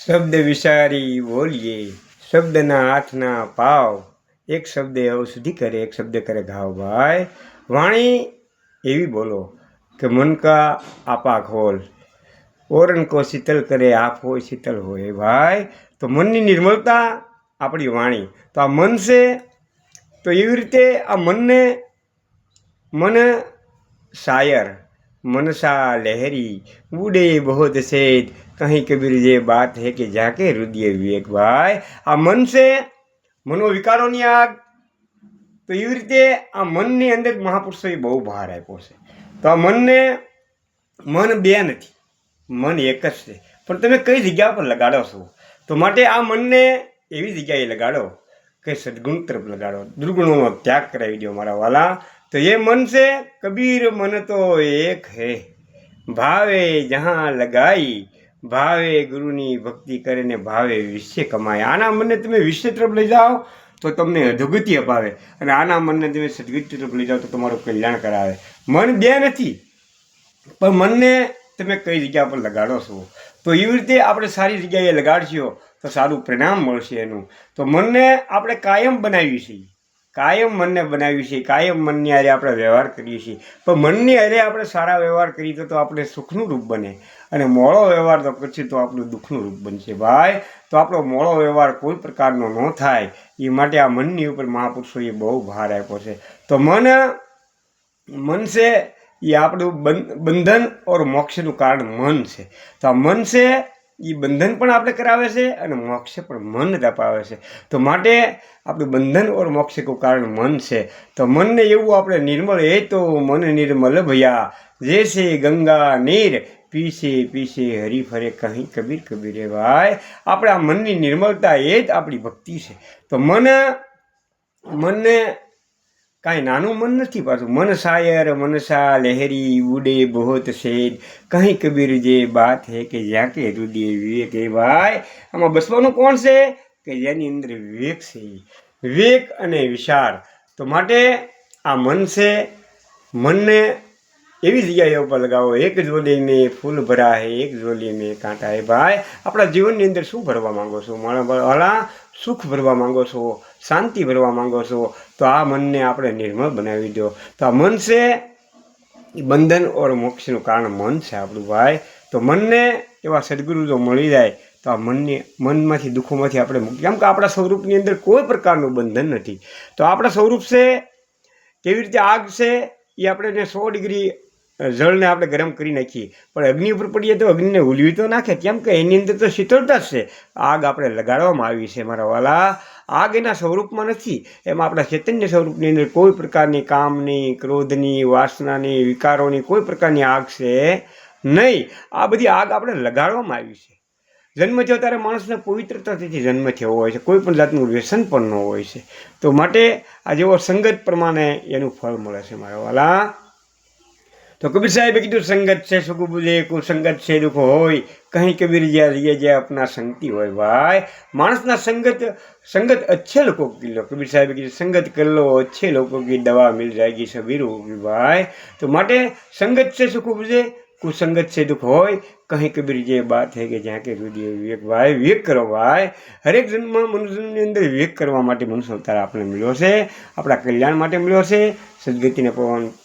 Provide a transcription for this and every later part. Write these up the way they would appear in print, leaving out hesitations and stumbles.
શબ્દ વિચારી બોલીએ, શબ્દના હાથના પાવ, એક શબ્દ ઔષધિ કરે, એક શબ્દ કરે ઘાવ. ભાઈ વાણી એવી બોલો કે મન કા આપા ખોલ, ઓરન કો શીતલ કરે, આપ હોય શીતલ હોય. ભાઈ તો મનની નિર્મળતા આપણી વાણી. તો આ મન છે તો એવી રીતે આ મનને મન શાયર मनसा लहरी उड़े बहुत सेठ कहीं कबीर ये बात है कि जाके हृदय विवेक. भाई આ મન છે મનોવિકારોની આગ. તો એવી રીતે આ મનની અંદર મહાપુરુષોએ બહુ ભાર આપ્યો છે. તો આ મનને મન બે નથી, મન એક જ છે, પણ તમે કઈ જગ્યા પર લગાડો છો. તો માટે આ મનને એવી જગ્યાએ લગાડો કે સદગુણ તરફ લગાડો, દુર્ગુણોનો ત્યાગ કરાવી દો મારા વાલા. તો એ મન છે કબીર મન તો એક હે, ભાવે જહાં લગાઈ, ભાવે ગુરુની ભક્તિ કરીને ભાવે વિશ્ય કમાય. આના મનને તમે વિશ્ય તરફ લઈ જાઓ તો તમને અધોગતિ અપાવે, અને આના મનને તમે સદગતિ તરફ લઈ જાઓ તો તમારું કલ્યાણ કરાવે. મન બે નથી, પણ મનને તમે કઈ જગ્યા પર લગાડો છો. તો એવી રીતે આપણે સારી જગ્યાએ લગાડશો તો સારું પરિણામ મળશે એનું. તો મનને આપણે કાયમ બનાવ્યું છે, કાયમ મનને બનાવ્યું છે, કાયમ મનની હારે આપણે વ્યવહાર કરીએ છીએ. પણ મનની હારે આપણે સારા વ્યવહાર કરીએ તો આપણે સુખનું રૂપ બને, અને મોળો વ્યવહાર તો કરશે તો આપણું દુઃખનું રૂપ બનશે. ભાઈ તો આપણો મોળો વ્યવહાર કોઈ પ્રકારનો ન થાય એ માટે આ મનની ઉપર મહાપુરુષોએ બહુ ભાર આપ્યો છે. તો મન છે એ આપણું બંધન ઓર મોક્ષનું કારણ મન છે. તો આ મન છે એ બંધન પણ આપણે કરાવે છે અને મોક્ષ પણ મન જ અપાવે છે. તો માટે આપણું બંધન ઓર મોક્ષનું કારણ મન છે. તો મનને એવું આપણે નિર્મળ એ તો મન નિર્મલ ભયા, જૈસે ગંગા નીર પીસે પીસે હરી ફરે કહી કબીર કબીરે. ભાઈ આપણે આ મનની નિર્મળતા એ જ આપણી ભક્તિ છે. તો મનને કાંઈ નાનું મન નથી પાછું. મન શાયર મનસા લહેરી ઉડે બહોત શેર કहीं કબીર જે બાત હે કે જ્યાં કે હૃદય વિવેક. એ ભાઈ આમાં બસવાનું કોણ છે કે જેની અંદર વિવેક છે, વિવેક અને વિચાર. તો માટે આ મન છે, મનને એવી જગ્યાએ ઉપર લગાવો. એક ઝોલી મેં ફૂલ ભરા હે, એક ઝોલી મેં કાંટા હે. ભાઈ આપણા જીવનની અંદર શું ભરવા માંગો છો મારા વાલા? સુખ ભરવા માંગો છો, શાંતિ ભરવા માંગો છો, તો આ મનને આપણે નિર્મળ બનાવી દો. તો આ મન છે એ બંધન ઓર મોક્ષનું કારણ મન છે આપણું. ભાઈ તો મનને એવા સદગુરુ જો મળી જાય તો આ મનમાંથી દુઃખોમાંથી આપણે મુક્તિ. કેમ કે આપણા સ્વરૂપની અંદર કોઈ પ્રકારનું બંધન નથી. તો આપણા સ્વરૂપ છે કેવી રીતે આગ છે એ આપણે 100 ડિગ્રી જળને આપણે ગરમ કરી નાખીએ, પણ અગ્નિ ઉપર પડીએ તો અગ્નિને ઉલવી તો નાખે. કેમ કે એની અંદર તો શીતળતા જ છે. આગ આપણે લગાડવામાં આવી છે મારા વાલા. આગ એના સ્વરૂપમાં નથી, એમાં આપણા ચૈતન્ય સ્વરૂપની અંદર કોઈ પ્રકારની કામની, ક્રોધની, વાસનાની, વિકારોની કોઈ પ્રકારની આગ છે નહીં. આ બધી આગ આપણે લગાડવામાં આવી છે. જન્મ થયો ત્યારે માણસને પવિત્રતાથી જન્મ થયો હોય છે, કોઈ પણ જાતનું વ્યસન પણ ન હોય છે. તો માટે આ જેવો સંગત પ્રમાણે એનું ફળ મળે છે મારા વાલા. તો કબીર સાહેબે કીધું સંગત છે સુખ બુજે, કુસંગત છે દુઃખ હોય, કहीं કબીર જે अपना संगति હોય. ભાઈ માણસના संगत अच्छे लोगों की लो. कबीर साहब की संगत कर लो, अच्छे लोगों की दवा मिल जाएगी, सभी रोग की. भाई तो માટે संगत से सुख उपजे, कुसंगत से दुख હોય, કहीं કબીર જે બાત હે કે જ્યાં કે હૃદય વિવેક. ભાઈ વિવેક કરો. ભાઈ હરેક જન્મમાં મનુષ્યની અંદર વિવેક કરવા માટે મનુષ્ય અવતાર આપણે મળ્યો છે, આપણા કલ્યાણ માટે મળ્યો છે, સદગતિને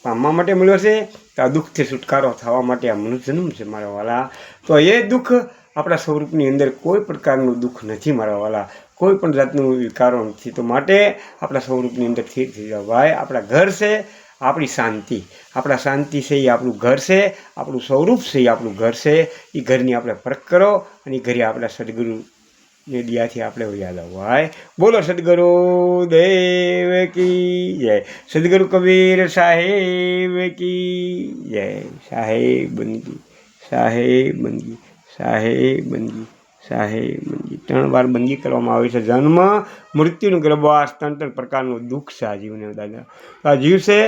પામવા માટે મળ્યો છે. તો આ દુઃખથી છુટકારો થવા માટે આ મનુષ્ય જન્મ છે મારા વાલા. તો એ દુઃખ આપણા સ્વરૂપની અંદર કોઈ પ્રકારનું દુઃખ નથી મારા વાલા, કોઈ પણ જાતનું વિકારો નથી. તો માટે આપણા સ્વરૂપની અંદર સ્થિર થઈ જાવ. ભાઈ આપણા ઘર છે આપણી શાંતિ, આપણા શાંતિ છે એ આપણું ઘર છે, આપણું સ્વરૂપ છે એ આપણું ઘર છે. એ ઘરની આપણે પરખ કરો અને એ ઘરે આપણા સદગુરુની દયાથી આપણે યાદ આવો. ભાઈ બોલો સદગુરુ દેવ કી જય, સદગુરુ કબીર સાહેબ કી જય. સાહેબ બંદગી, સાહેબ બંદગી, સાહેબ બંદગી, સાહેબ બંદગી. 3 વાર બંદગી કરવામાં આવે છે. જન્મ, મૃત્યુનું ગર્ભવાસ, 3 પ્રકારનું દુઃખ છે આ જીવને. દાદા આ જીવ છે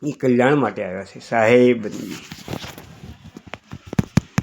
એ કલ્યાણ માટે આવ્યા છે. સાહેબ બંદગી.